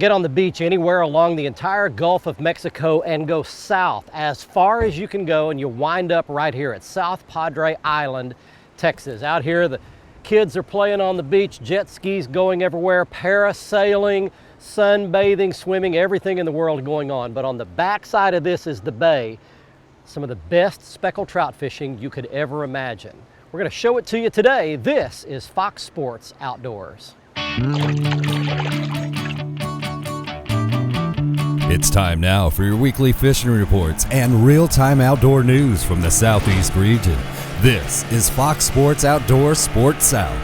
Get on the beach anywhere along the entire Gulf of Mexico and go south as far as you can go, and you'll wind up right here at South Padre Island, Texas. Out here, the kids are playing on the beach, jet skis going everywhere, parasailing, sunbathing, swimming, everything in the world going on. But on the back side of this is the bay, some of the best speckled trout fishing you could ever imagine. We're going to show it to you today. This is Fox Sports Outdoors. It's time now for your weekly fishing reports and real-time outdoor news from the Southeast region. This is Fox Sports Outdoors Sports South.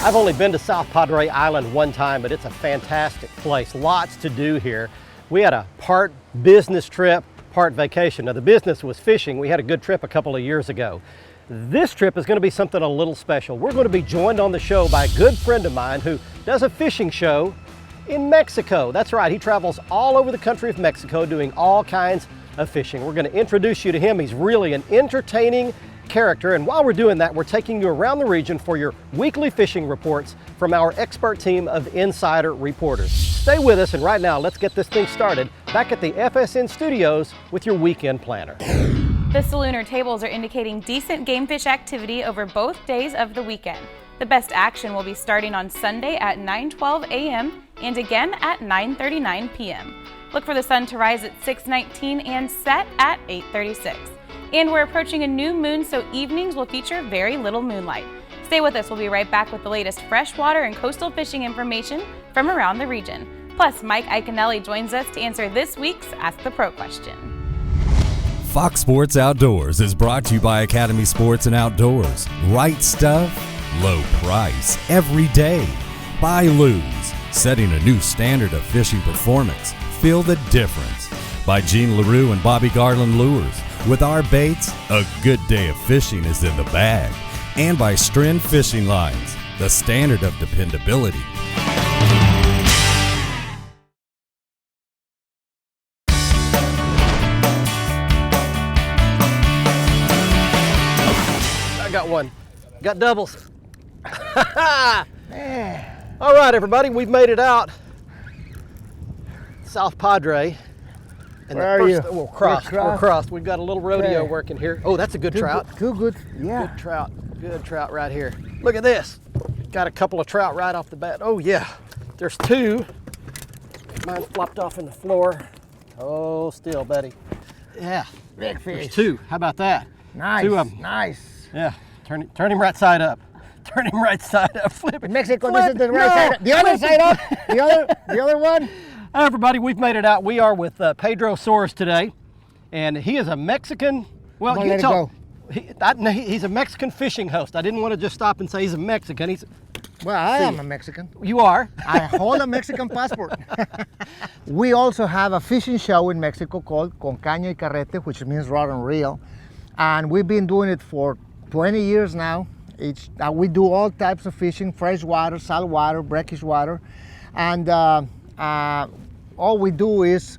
I've only been to South Padre Island one time, but it's a fantastic place. Lots to do here. We had a part business trip, part vacation. Now the business was fishing. We had a good trip a couple of years ago. This trip is going to be something a little special. We're going to be joined on the show by a good friend of mine who does a fishing show in Mexico. That's right, he travels all over the country of Mexico doing all kinds of fishing. We're going to introduce you to him. He's really an entertaining character, and while we're doing that, we're taking you around the region for your weekly fishing reports from our expert team of insider reporters. Stay with us, and right now, let's get this thing started back at the FSN studios with your weekend planner. The salooner tables are indicating decent game fish activity over both days of the weekend. The best action will be starting on Sunday at 9:12 a.m. and again at 9:39 p.m. Look for the sun to rise at 6:19 and set at 8:36. And we're approaching a new moon, so evenings will feature very little moonlight. Stay with us. We'll be right back with the latest freshwater and coastal fishing information from around the region. Plus, Mike Iaconelli joins us to answer this week's Ask the Pro question. Fox Sports Outdoors is brought to you by Academy Sports and Outdoors. Right stuff, low price, every day. By Luz, setting a new standard of fishing performance. Feel the difference. By Gene LaRue and Bobby Garland Lures. With our baits, a good day of fishing is in the bag. And by Stren Fishing Lines, the standard of dependability. I got one. Got doubles. All right, everybody, we've made it out. South Padre. And Where are you? We're crossed. We've got a little rodeo working here. Oh, that's a good trout. Good. Yeah. Good trout right here. Look at this. Got a couple of trout right off the bat. Oh yeah, there's two. Mine flopped off in the floor. Oh, still, buddy. Yeah, Big fish. there's two. How about that? Nice. Two of them. Nice. Yeah, turn him right side up. Turn him right side up. Flip it. In Mexico, Flip. this is the right side up. The other side up. The other one. Hi, everybody, we've made it out. We are with Pedro Soares today, and he is a Mexican. Well, Don't you let it tell. go. He's a Mexican fishing host. I didn't want to just stop and say he's a Mexican. Well, I am a Mexican. You are. I hold a Mexican passport. We also have a fishing show in Mexico called Con Caña y Carrete, which means rod and reel. And we've been doing it for 20 years now. We do all types of fishing, freshwater, saltwater, brackish water. And all we do is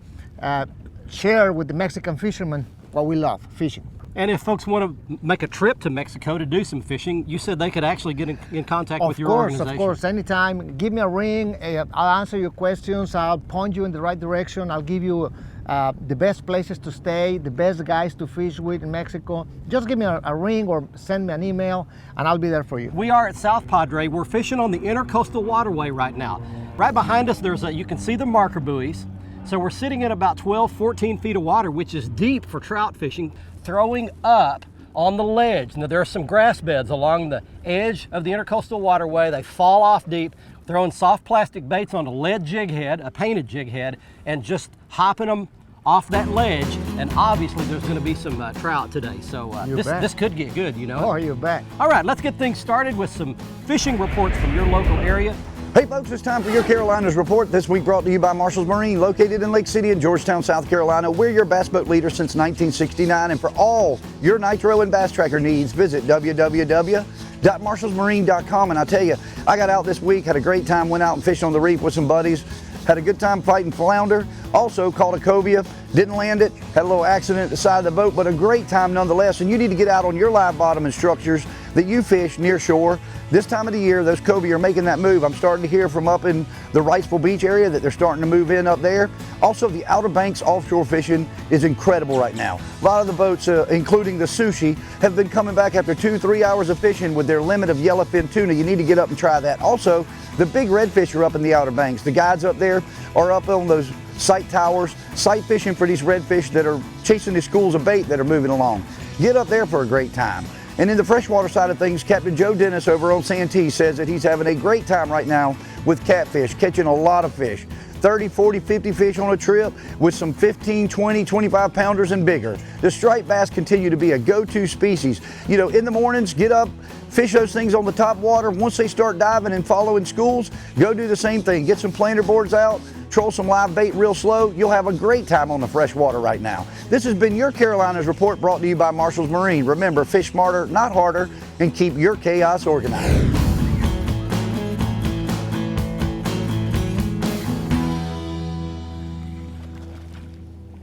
share with the Mexican fishermen what we love, fishing. And if folks want to make a trip to Mexico to do some fishing, you said they could actually get in contact with your organization. Of course, anytime. Give me a ring, I'll answer your questions, I'll point you in the right direction, I'll give you the best places to stay, the best guys to fish with in Mexico. Just give me a ring or send me an email and I'll be there for you. We are at South Padre. We're fishing on the Intercoastal Waterway right now. Right behind us, you can see the marker buoys. So we're sitting in about 12, 14 feet of water, which is deep for trout fishing, throwing up on the ledge. Now there are some grass beds along the edge of the Intercoastal Waterway. They fall off deep, throwing soft plastic baits on a lead jig head, a painted jig head, and just hopping them off that ledge. And obviously there's going to be some trout today. So this could get good, you know. Oh, you bet. All right, let's get things started with some fishing reports from your local area. Hey folks, it's time for your Carolinas Report. This week brought to you by Marshall's Marine, located in Lake City and Georgetown, South Carolina. We're your bass boat leader since 1969, and for all your nitro and bass tracker needs, visit www.marshallsmarine.com. And I tell you, I got out this week, had a great time, went out and fished on the reef with some buddies, had a good time fighting flounder, also caught a cobia, didn't land it, had a little accident at the side of the boat, but a great time nonetheless. And you need to get out on your live bottom and structures that you fish near shore. This time of the year, those cobia are making that move. I'm starting to hear from up in the Wrightsville Beach area that they're starting to move in up there. Also, the Outer Banks offshore fishing is incredible right now. A lot of the boats, including the Sushi, have been coming back after 2-3 hours of fishing with their limit of yellowfin tuna. You need to get up and try that. Also, the big redfish are up in the Outer Banks. The guides up there are up on those sight towers, sight fishing for these redfish that are chasing these schools of bait that are moving along. Get up there for a great time. And in the freshwater side of things, Captain Joe Dennis over on Santee says that he's having a great time right now with catfish, catching a lot of fish. 30, 40, 50 fish on a trip with some 15, 20, 25 pounders and bigger. The striped bass continue to be a go-to species. You know, in the mornings, get up, fish those things on the top water. Once they start diving and following schools, go do the same thing. Get some planer boards out, troll some live bait real slow. You'll have a great time on the freshwater right now. This has been your Carolinas Report, brought to you by Marshall's Marine. Remember, fish smarter, not harder, and keep your chaos organized.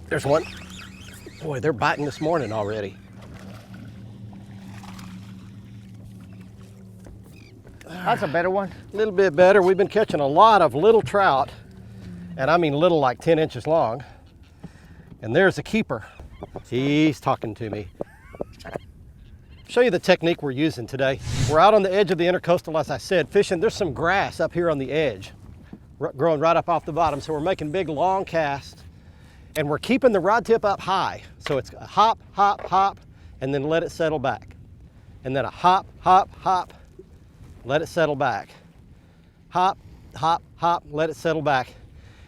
There's one. Boy, they're biting this morning already. That's a better one. A little bit better. We've been catching a lot of little trout, and I mean little, like 10 inches long. And there's a keeper. He's talking to me. Show you the technique we're using today. We're out on the edge of the intercoastal, as I said, fishing. There's some grass up here on the edge, growing right up off the bottom. So we're making big, long casts, and we're keeping the rod tip up high. So it's a hop, hop, hop, and then let it settle back. And then a hop, hop, hop, let it settle back. Hop, hop, hop, let it settle back.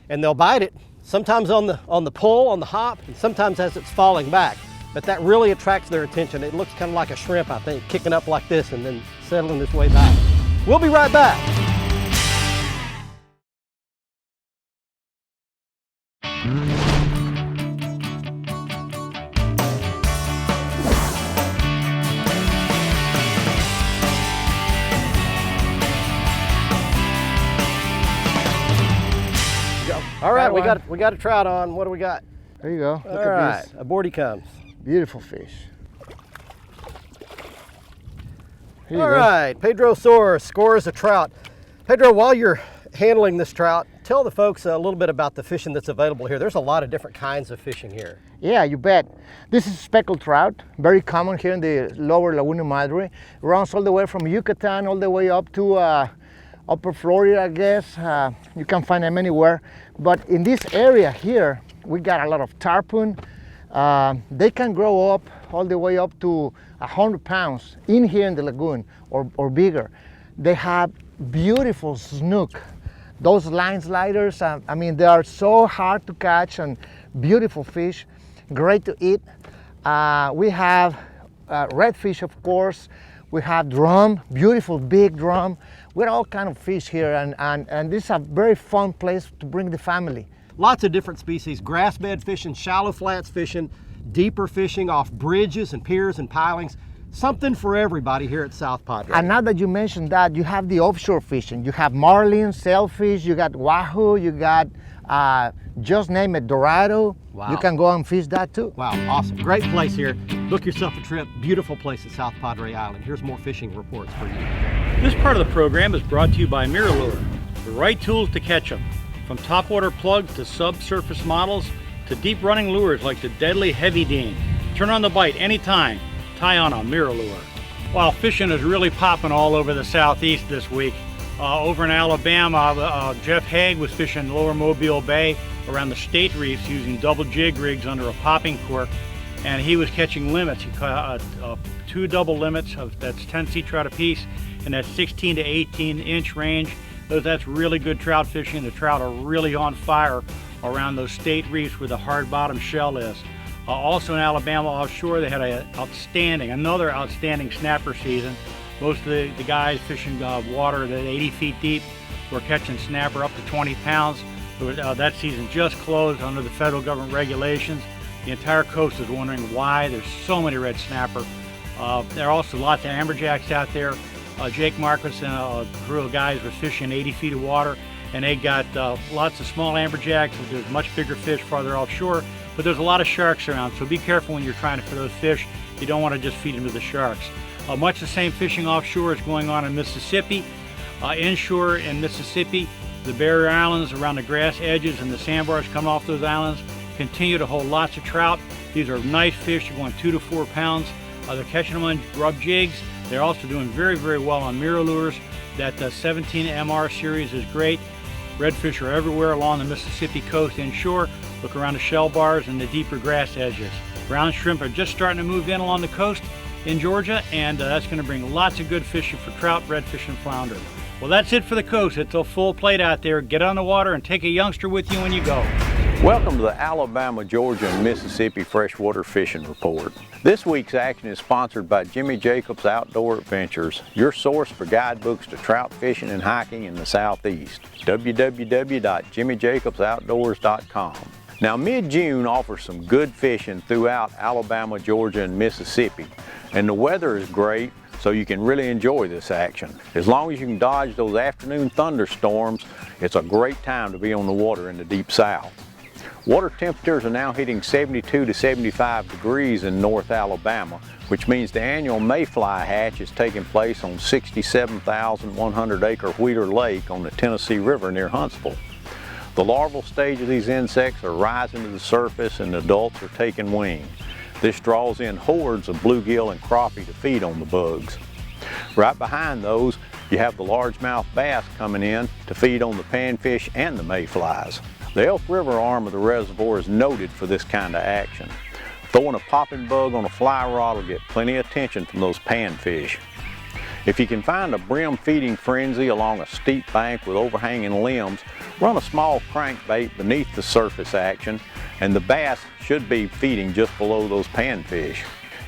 And they'll bite it, sometimes on the pull, on the hop, and sometimes as it's falling back. But that really attracts their attention. It looks kind of like a shrimp, I think, kicking up like this and then settling its way back. We'll be right back. All right, we got a trout on. What do we got? There you go. Look All at right, this. aboard he comes. Beautiful fish. Here you All go. right, Pedro Soares scores a trout. Pedro, while you're handling this trout, tell the folks a little bit about the fishing that's available here. There's a lot of different kinds of fishing here. Yeah, you bet. This is speckled trout, very common here in the lower Laguna Madre. Runs all the way from Yucatan all the way up to upper Florida, I guess. You can find them anywhere. But in this area here, we got a lot of tarpon. They can grow up all the way up to 100 pounds in here in the lagoon or bigger. They have beautiful snook. Those line sliders, I mean, they are so hard to catch and beautiful fish, great to eat. We have redfish, of course. We have drum, beautiful big drum. We have all kind of fish here, and this is a very fun place to bring the family. Lots of different species, grass bed fishing, shallow flats fishing, deeper fishing off bridges and piers and pilings. Something for everybody here at South Padre. And now that you mentioned that, you have the offshore fishing. You have marlin, sailfish, you got wahoo, you got, just name it, dorado. Wow. You can go and fish that too. Wow, awesome. Great place here. Book yourself a trip. Beautiful place at South Padre Island. Here's more fishing reports for you. This part of the program is brought to you by MirrOlure, the right tools to catch them. From topwater plugs to subsurface models to deep running lures like the deadly Heavy Dean. Turn on the bite anytime. Tie on a MirrOlure. While fishing is really popping all over the southeast this week. Over in Alabama, Jeff Haig was fishing Lower Mobile Bay around the state reefs using double jig rigs under a popping cork, and he was catching limits. He caught 2 double limits that's 10 sea trout apiece in that 16 to 18 inch range. That's really good trout fishing. The trout are really on fire around those state reefs where the hard bottom shell is. Also in Alabama offshore, they had another outstanding snapper season. Most of the guys fishing water that 80 feet deep were catching snapper up to 20 pounds. That season just closed under the federal government regulations. The entire coast is wondering why there's so many red snapper. There are also lots of amberjacks out there. Jake Marcus and a crew of guys were fishing 80 feet of water, and they got lots of small amberjacks. There's much bigger fish farther offshore, but there's a lot of sharks around, so be careful when you're trying for those fish. You don't want to just feed them to the sharks. Much the same fishing offshore is going on in Mississippi. Inshore in Mississippi, the barrier islands around the grass edges and the sandbars coming off those islands continue to hold lots of trout. These are nice fish. They're going 2 to 4 pounds. They're catching them on rub jigs. They're also doing very, very well on mirror lures. That 17 MR series is great. Redfish are everywhere along the Mississippi coast inshore. Look around the shell bars and the deeper grass edges. Brown shrimp are just starting to move in along the coast in Georgia, and that's going to bring lots of good fishing for trout, redfish, and flounder. Well, that's it for the coast. It's a full plate out there. Get on the water and take a youngster with you when you go. Welcome to the Alabama, Georgia, and Mississippi Freshwater Fishing Report. This week's action is sponsored by Jimmy Jacobs Outdoor Adventures, your source for guidebooks to trout fishing and hiking in the Southeast. www.jimmyjacobsoutdoors.com. Now, mid-June offers some good fishing throughout Alabama, Georgia, and Mississippi, and the weather is great, so you can really enjoy this action. As long as you can dodge those afternoon thunderstorms, it's a great time to be on the water in the deep south. Water temperatures are now hitting 72 to 75 degrees in North Alabama, which means the annual mayfly hatch is taking place on 67,100 acre Wheeler Lake on the Tennessee River near Huntsville. The larval stage of these insects are rising to the surface and the adults are taking wing. This draws in hordes of bluegill and crappie to feed on the bugs. Right behind those, you have the largemouth bass coming in to feed on the panfish and the mayflies. The Elk River arm of the reservoir is noted for this kind of action. Throwing a popping bug on a fly rod will get plenty of attention from those panfish. If you can find a brim feeding frenzy along a steep bank with overhanging limbs, run a small crankbait beneath the surface action, and the bass should be feeding just below those panfish.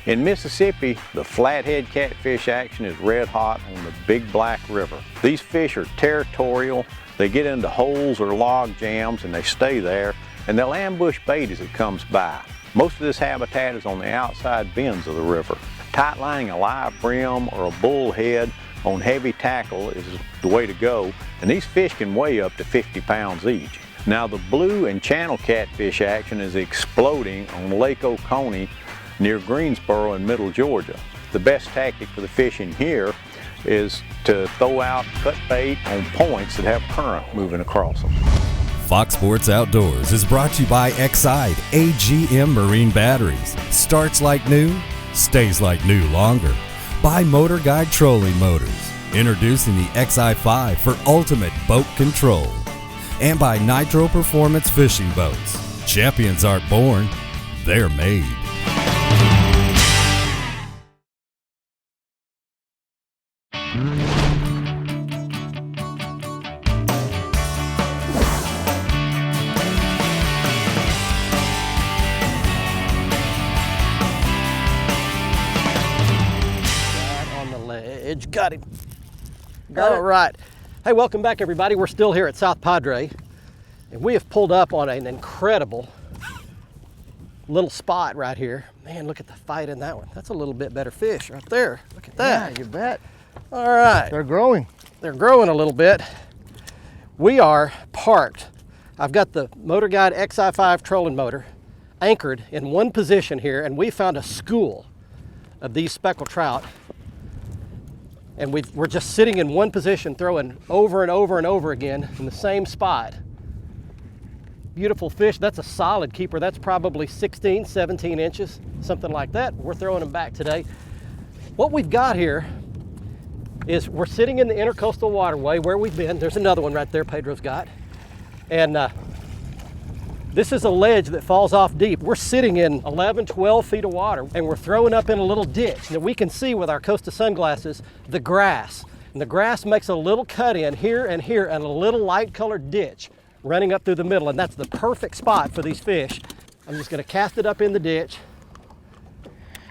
In Mississippi, the flathead catfish action is red hot on the Big Black River. These fish are territorial. They get into holes or log jams and they stay there, and they'll ambush bait as it comes by. Most of this habitat is on the outside bends of the river. Tight lining a live brim or a bullhead on heavy tackle is the way to go, and these fish can weigh up to 50 pounds each. Now, the blue and channel catfish action is exploding on Lake Oconee near Greensboro in middle Georgia. The best tactic for the fishing here is to throw out cut bait on points that have current moving across them. Fox Sports Outdoors is brought to you by Exide AGM Marine Batteries. Starts like new, stays like new longer. By Motor Guide Trolling Motors, introducing the XI5 for ultimate boat control. And by Nitro Performance Fishing Boats. Champions aren't born, they're made. Got him. All right. Hey, welcome back, everybody. We're still here at South Padre, and we have pulled up on an incredible little spot right here. Man, look at the fight in that one. That's a little bit better fish right there. Look at that. Yeah, you bet. All right. They're growing. They're growing a little bit. We are parked. I've got the Motor Guide XI5 trolling motor anchored in one position here, and we found a school of these speckled trout. And we're just sitting in one position, throwing over and over and over again in the same spot. Beautiful fish. That's a solid keeper. That's probably 16, 17 inches, something like that. We're throwing them back today. What we've got here is we're sitting in the intercoastal waterway where we've been. There's another one right there Pedro's got. And this is a ledge that falls off deep. We're sitting in 11, 12 feet of water, and we're throwing up in a little ditch. Now we can see with our Costa sunglasses the grass. And the grass makes a little cut in here and a little light colored ditch running up through the middle, and that's the perfect spot for these fish. I'm just gonna cast it up in the ditch.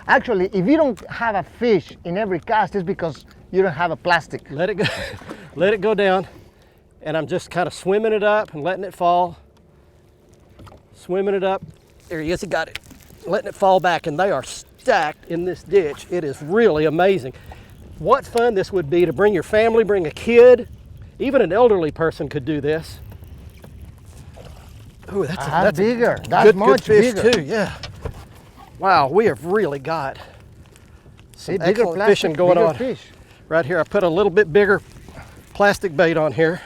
Actually, if you don't have a fish in every cast, it's because you don't have a plastic. Let it go, let it go down. And I'm just kind of swimming it up and letting it fall. Swimming it up. There he is, he got it. Letting it fall back, and they are stacked in this ditch. It is really amazing. What fun this would be to bring your family, bring a kid, even an elderly person could do this. Ooh, that's bigger. A that's good, much good fish bigger too, yeah. Wow, we have really got Some excellent fishing going on right here. I put a little bit bigger plastic bait on here.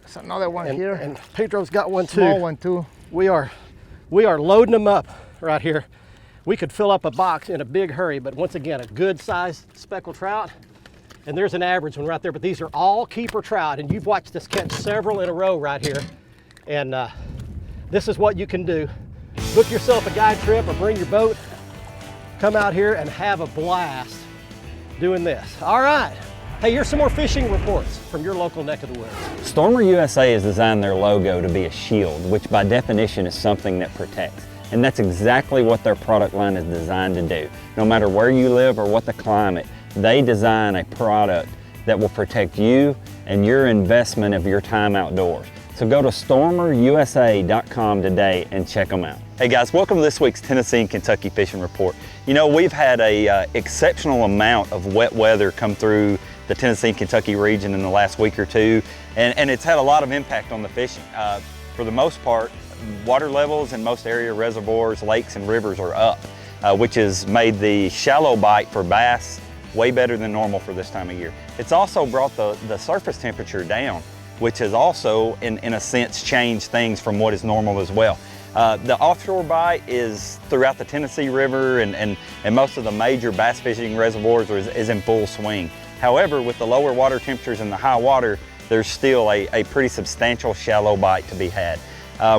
There's another one here. And Pedro's got one too. Small one too. We are loading them up right here. We could fill up a box in a big hurry, but once again, a good sized speckled trout. And there's an average one right there, but these are all keeper trout, and you've watched us catch several in a row right here. And this is what you can do. Book yourself a guide trip or bring your boat. Come out here and have a blast doing this. All right. Hey, here's some more fishing reports from your local neck of the woods. Stormer USA has designed their logo to be a shield, which by definition is something that protects. And that's exactly what their product line is designed to do. No matter where you live or what the climate, they design a product that will protect you and your investment of your time outdoors. So go to stormerusa.com today and check them out. Hey guys, welcome to this week's Tennessee and Kentucky Fishing Report. You know, we've had a exceptional amount of wet weather come through the Tennessee and Kentucky region in the last week or two, and it's had a lot of impact on the fishing. For the most part, water levels in most area reservoirs, lakes, and rivers are up, which has made the shallow bite for bass way better than normal for this time of year. It's also brought the surface temperature down, which has also, in a sense, changed things from what is normal as well. The offshore bite is throughout the Tennessee River and most of the major bass fishing reservoirs is in full swing. However, with the lower water temperatures and the high water, there's still a pretty substantial shallow bite to be had.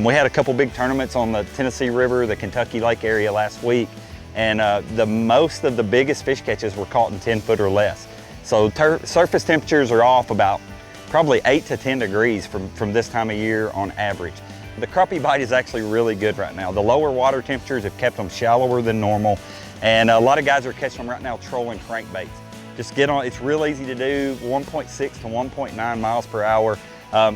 We had a couple big tournaments on the Tennessee River, the Kentucky Lake area last week, and most of the biggest fish catches were caught in 10 foot or less. So surface temperatures are off about probably 8 to 10 degrees from this time of year on average. The crappie bite is actually really good right now. The lower water temperatures have kept them shallower than normal, and a lot of guys are catching them right now trolling crankbaits. Just get on, it's real easy to do, 1.6 to 1.9 miles per hour.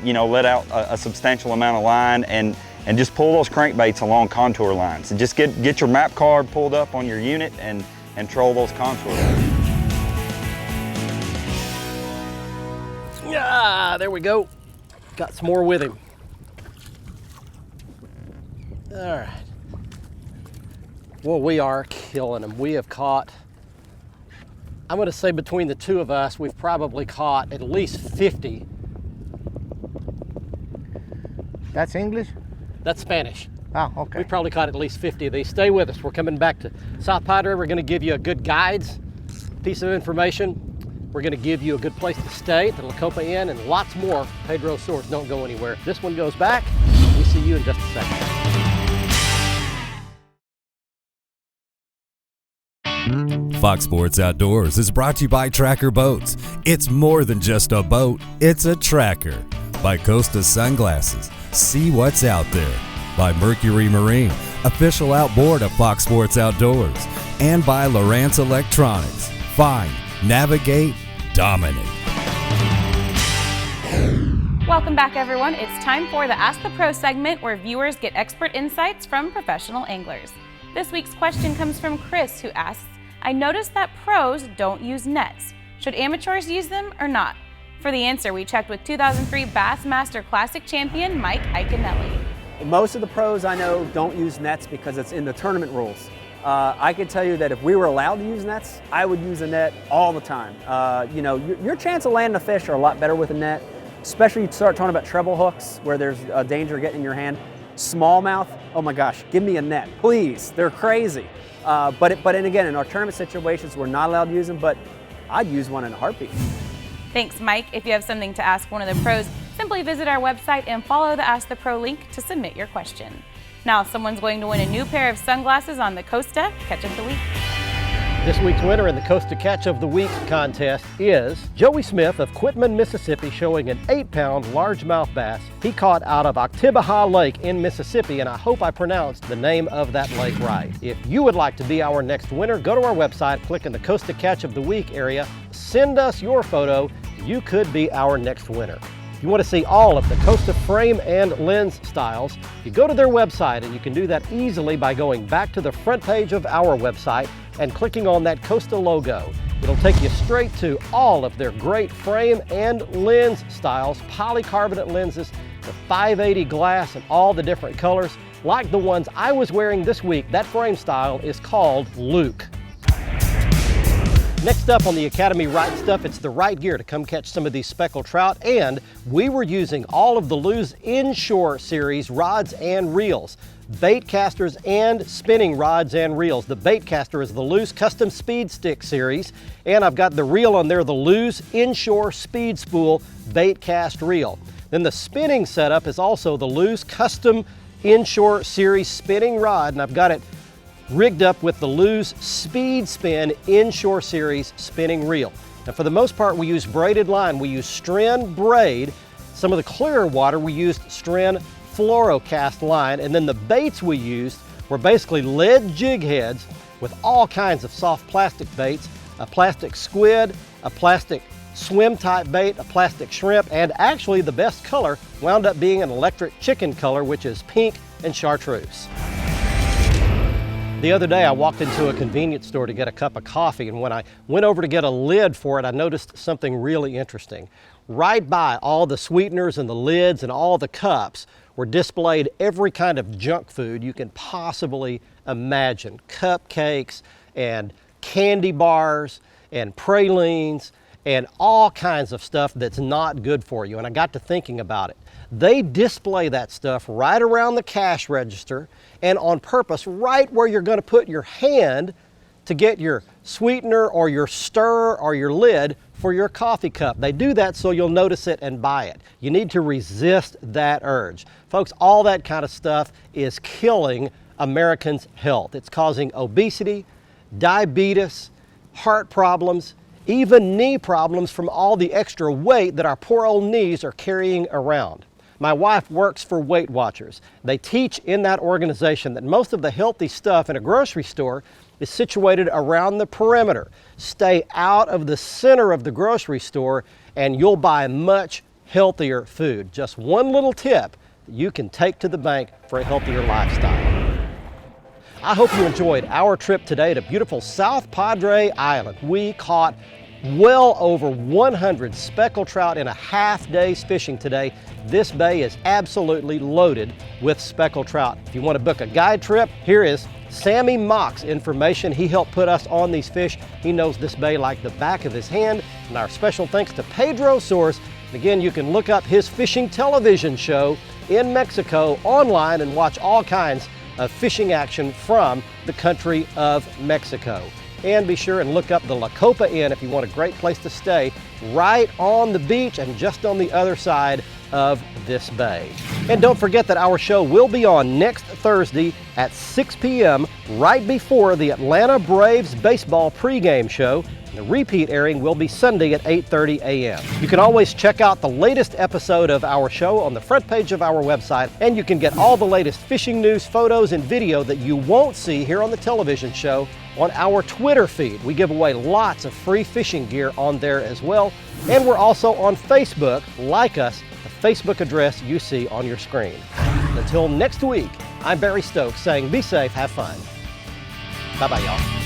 You know, let out a substantial amount of line and just pull those crankbaits along contour lines. And just get your map card pulled up on your unit and troll those contour lines. Yeah, there we go. Got some more with him. All right. Well, we are killing them. We have caught, I'm going to say between the two of us, we've probably caught at least 50. That's English? That's Spanish. Oh, okay. We've probably caught at least 50 of these. Stay with us. We're coming back to South Padre. We're going to give you a good guides piece of information. We're going to give you a good place to stay at the La Copa Inn and lots more. Pedro Source, don't go anywhere. This one goes back. We'll see you in just a second. Fox Sports Outdoors is brought to you by Tracker Boats. It's more than just a boat, it's a tracker. By Costa Sunglasses, see what's out there. By Mercury Marine, official outboard of Fox Sports Outdoors. And by Lowrance Electronics. Find, navigate, dominate. Welcome back, everyone. It's time for the Ask the Pro segment where viewers get expert insights from professional anglers. This week's question comes from Chris, who asks, I noticed that pros don't use nets. Should amateurs use them or not? For the answer, we checked with 2003 Bassmaster Classic champion Mike Iaconelli. Most of the pros I know don't use nets because it's in the tournament rules. I can tell you that if we were allowed to use nets, I would use a net all the time. You know, your chance of landing a fish are a lot better with a net, especially you start talking about treble hooks where there's a danger getting in your hand. Smallmouth, oh my gosh, give me a net, please. They're crazy. But again, in our tournament situations, we're not allowed to use them, but I'd use one in a heartbeat. Thanks, Mike. If you have something to ask one of the pros, simply visit our website and follow the Ask the Pro link to submit your question. Now, someone's going to win a new pair of sunglasses on the Costa Catch of the Week. This week's winner in the Costa Catch of the Week contest is Joey Smith of Quitman, Mississippi, showing an 8-pound largemouth bass he caught out of Octibaha Lake in Mississippi, and I hope I pronounced the name of that lake right. If you would like to be our next winner, go to our website, click in the Costa Catch of the Week area, send us your photo, you could be our next winner. If you want to see all of the Costa frame and lens styles, you go to their website, and you can do that easily by going back to the front page of our website and clicking on that Costa logo. It'll take you straight to all of their great frame and lens styles, polycarbonate lenses, the 580 glass and all the different colors, like the ones I was wearing this week. That frame style is called Luke. Next up on the Academy Right Stuff, it's the right gear to come catch some of these speckled trout, and we were using all of the Lew's Inshore series rods and reels, bait casters and spinning rods and reels. The bait caster is the Lew's Custom Speed Stick series, and I've got the reel on there, the Lew's Inshore Speed Spool bait cast reel. Then the spinning setup is also the Lew's Custom Inshore series spinning rod, and I've got it rigged up with the Lew's Speed Spin Inshore Series spinning reel. Now for the most part we use braided line. We use Stren braid. Some of the clearer water we used Stren fluorocast line, and then the baits we used were basically lead jig heads with all kinds of soft plastic baits, a plastic squid, a plastic swim type bait, a plastic shrimp, and actually the best color wound up being an electric chicken color, which is pink and chartreuse. The other day I walked into a convenience store to get a cup of coffee, and when I went over to get a lid for it, I noticed something really interesting. Right by all the sweeteners and the lids and all the cups were displayed every kind of junk food you can possibly imagine. Cupcakes and candy bars and pralines and all kinds of stuff that's not good for you. And I got to thinking about it. They display that stuff right around the cash register and on purpose right where you're going to put your hand to get your sweetener or your stir or your lid for your coffee cup. They do that so you'll notice it and buy it. You need to resist that urge. Folks, all that kind of stuff is killing Americans' health. It's causing obesity, diabetes, heart problems, even knee problems from all the extra weight that our poor old knees are carrying around. My wife works for Weight Watchers. They teach in that organization that most of the healthy stuff in a grocery store is situated around the perimeter. Stay out of the center of the grocery store and you'll buy much healthier food. Just one little tip that you can take to the bank for a healthier lifestyle. I hope you enjoyed our trip today to beautiful South Padre Island. We caught well over 100 speckled trout in a half day's fishing today. This bay is absolutely loaded with speckled trout. If you want to book a guide trip, here is Sammy Mock's information. He helped put us on these fish. He knows this bay like the back of his hand. And our special thanks to Pedro Soares. Again, you can look up his fishing television show in Mexico online and watch all kinds of fishing action from the country of Mexico. And be sure and look up the La Copa Inn if you want a great place to stay right on the beach and just on the other side of this bay. And don't forget that our show will be on next Thursday at 6 p.m. right before the Atlanta Braves baseball pregame show. The repeat airing will be Sunday at 8:30 a.m. You can always check out the latest episode of our show on the front page of our website, and you can get all the latest fishing news, photos, and video that you won't see here on the television show on our Twitter feed. We give away lots of free fishing gear on there as well. And we're also on Facebook. Like us, the Facebook address you see on your screen. Until next week, I'm Barry Stokes saying be safe, have fun. Bye-bye, y'all.